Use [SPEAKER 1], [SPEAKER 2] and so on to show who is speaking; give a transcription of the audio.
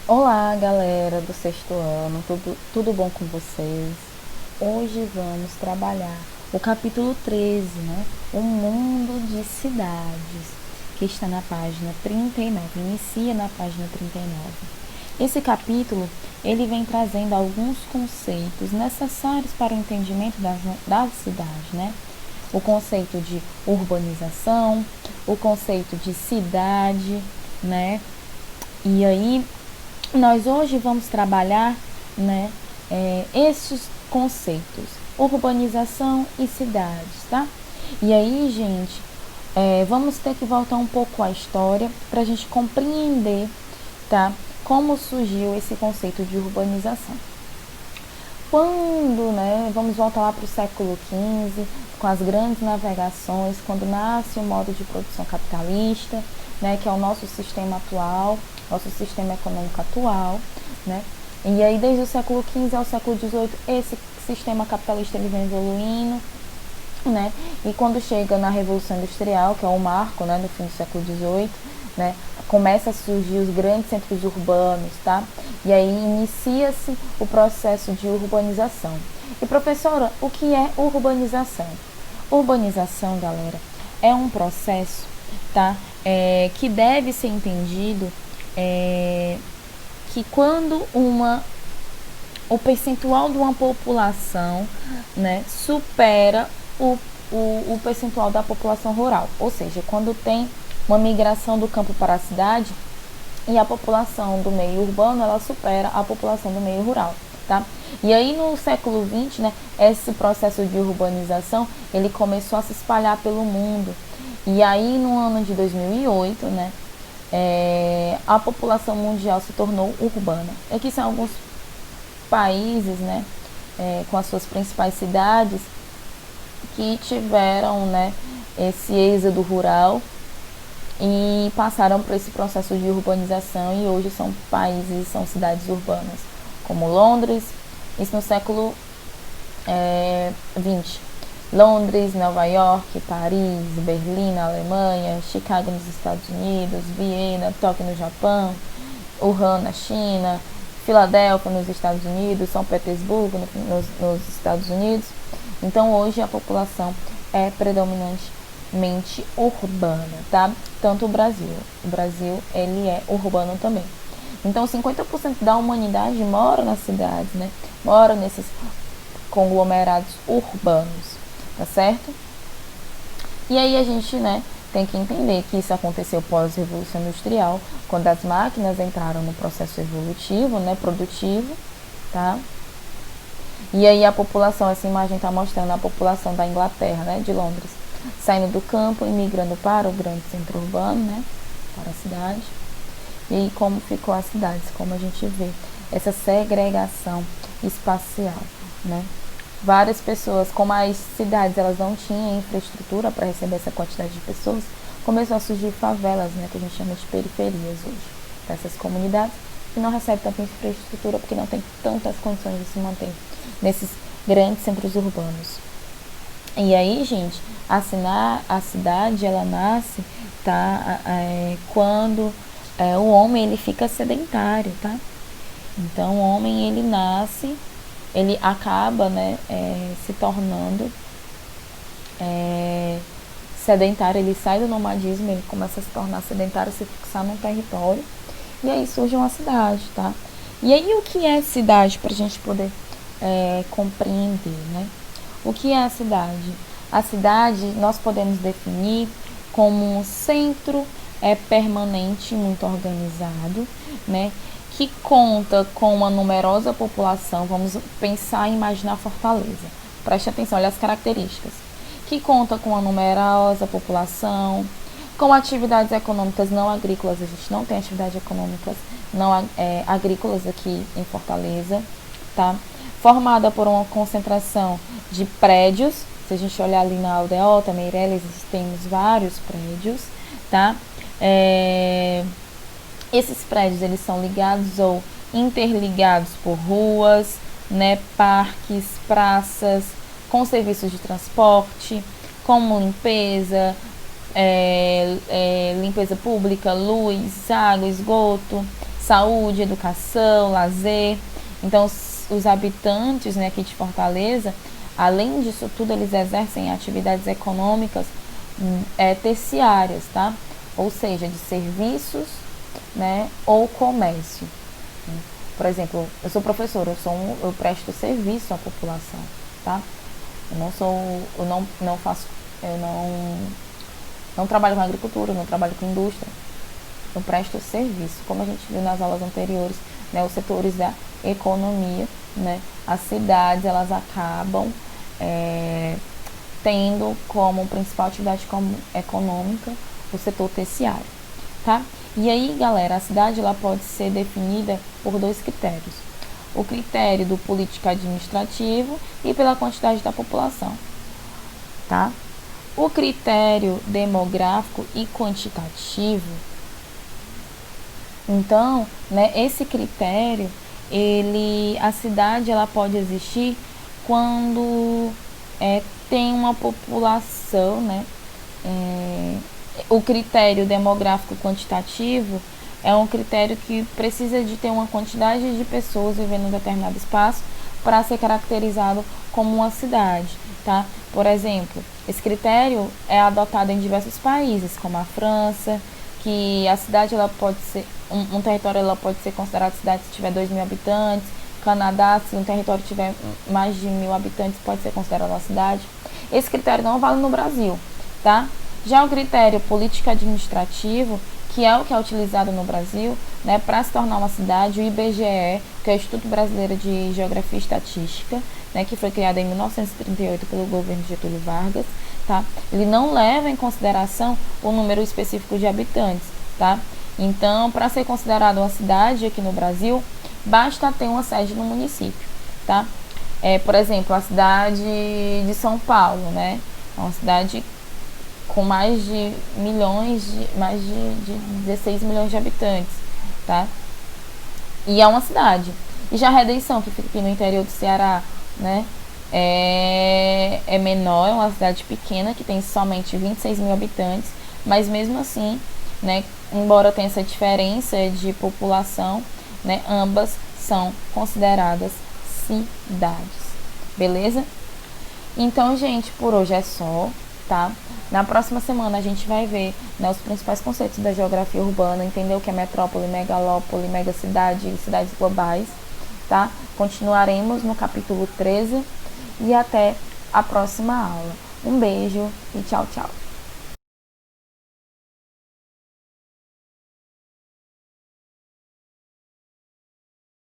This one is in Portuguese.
[SPEAKER 1] Olá, galera do sexto ano, tudo bom com vocês? Hoje vamos trabalhar o capítulo 13, né? O mundo de cidades, que está na página 39, inicia na página 39. Esse capítulo, ele vem trazendo alguns conceitos necessários para o entendimento da cidade, né? O conceito de urbanização, o conceito de cidade, né? E aí nós hoje vamos trabalhar, né, esses conceitos, urbanização e cidades, tá? E aí, gente, vamos ter que voltar um pouco à história para a gente compreender, tá, como surgiu esse conceito de urbanização. Quando, né, vamos voltar lá para o século XV, com as grandes navegações, quando nasce o modo de produção capitalista, né, que é o nosso sistema atual, nosso sistema econômico atual, né? E aí desde o século XV ao século XVIII esse sistema capitalista ele vem evoluindo, né? E quando chega na Revolução Industrial, que é o marco, né, no fim do século XVIII, né, começa a surgir os grandes centros urbanos, tá? E aí inicia-se o processo de urbanização. E professora, o que é urbanização? Urbanização, galera, é um processo, tá? Que deve ser entendido que quando o percentual de uma população, né, supera o percentual da população rural. Ou seja, quando tem uma migração do campo para a cidade e a população do meio urbano ela supera a população do meio rural. Tá? E aí no século XX, né, esse processo de urbanização ele começou a se espalhar pelo mundo. E aí no ano de 2008, né, a população mundial se tornou urbana. Aqui são alguns países, né, com as suas principais cidades que tiveram, né, esse êxodo rural e passaram por esse processo de urbanização e hoje são países, são cidades urbanas, como Londres, isso no século XX. Londres, Nova York, Paris, Berlim na Alemanha, Chicago nos Estados Unidos, Viena, Tóquio no Japão, Wuhan na China, Filadélfia nos Estados Unidos, São Petersburgo nos Estados Unidos. Então hoje a população é predominantemente urbana, tá? Tanto o Brasil ele é urbano também. Então 50% da humanidade mora nas cidades, né? Mora nesses conglomerados urbanos, tá certo? E aí a gente, né, tem que entender que isso aconteceu pós-revolução industrial, quando as máquinas entraram no processo evolutivo, né, produtivo, tá? E aí a população, essa imagem está mostrando a população da Inglaterra, né, de Londres, saindo do campo e migrando para o grande centro urbano, né, para a cidade. E aí como ficou a cidade, como a gente vê essa segregação espacial, né? Várias pessoas, como as cidades elas não tinham infraestrutura para receber essa quantidade de pessoas, começou a surgir favelas, né, que a gente chama de periferias hoje, dessas comunidades que não recebem tanta infraestrutura porque não tem tantas condições de se manter nesses grandes centros urbanos. E aí, gente, a cidade ela nasce, tá, quando o homem ele fica sedentário, tá? Então o homem ele nasce, ele acaba, né, se tornando sedentário, ele sai do nomadismo, ele começa a se tornar sedentário, se fixar num território, e aí surge uma cidade, tá? E aí o que é cidade para a gente poder compreender, né? O que é a cidade? A cidade nós podemos definir como um centro permanente, muito organizado, né? Que conta com uma numerosa população. Vamos pensar e imaginar Fortaleza. Preste atenção, olha as características. Que conta com uma numerosa população, com atividades econômicas não agrícolas. A gente não tem atividades econômicas não agrícolas aqui em Fortaleza, tá? Formada por uma concentração de prédios. Se a gente olhar ali na Aldeota, Meireles, temos vários prédios, tá? Esses prédios eles são ligados ou interligados por ruas, né, parques, praças, com serviços de transporte, como limpeza pública, luz, água, esgoto, saúde, educação, lazer. Então, os habitantes, né, aqui de Fortaleza, além disso tudo, eles exercem atividades econômicas terciárias, tá? Ou seja, de serviços, né, ou comércio. Por exemplo, eu sou professora, eu presto serviço à população, tá? Eu não trabalho com agricultura, eu não trabalho com indústria. Eu presto serviço, como a gente viu nas aulas anteriores, né, os setores da economia, né, as cidades, elas acabam tendo como principal atividade econômica o setor terciário, tá? E aí, galera, a cidade ela pode ser definida por 2 critérios. O critério do político administrativo e pela quantidade da população, tá? O critério demográfico e quantitativo, então, né, esse critério, a cidade ela pode existir quando tem uma população, né? O critério demográfico quantitativo é um critério que precisa de ter uma quantidade de pessoas vivendo em determinado espaço para ser caracterizado como uma cidade, tá? Por exemplo, esse critério é adotado em diversos países, como a França, que a cidade ela pode ser um território ela pode ser considerado cidade se tiver 2.000 habitantes. Canadá, se um território tiver mais de 1.000 habitantes, pode ser considerado uma cidade. Esse critério não vale no Brasil, tá? Já o critério político administrativo, que é o que é utilizado no Brasil, né, para se tornar uma cidade, o IBGE, que é o Instituto Brasileiro de Geografia e Estatística, né, que foi criado em 1938 pelo governo Getúlio Vargas, tá? Ele não leva em consideração o número específico de habitantes, tá? Então, para ser considerado uma cidade aqui no Brasil, basta ter uma sede no município, tá? Por exemplo, a cidade de São Paulo, né? É uma cidade com mais de 16 milhões de habitantes, tá? E é uma cidade. E já a Redenção, que fica aqui no interior do Ceará, né? É menor, é uma cidade pequena que tem somente 26 mil habitantes, mas mesmo assim, né, embora tenha essa diferença de população, né, ambas são consideradas cidades, beleza? Então, gente, por hoje é só, tá? Na próxima semana a gente vai ver, né, os principais conceitos da geografia urbana, entender o que é metrópole, megalópole, megacidade e cidades globais, tá? Continuaremos no capítulo 13 e até a próxima aula. Um beijo e tchau, tchau!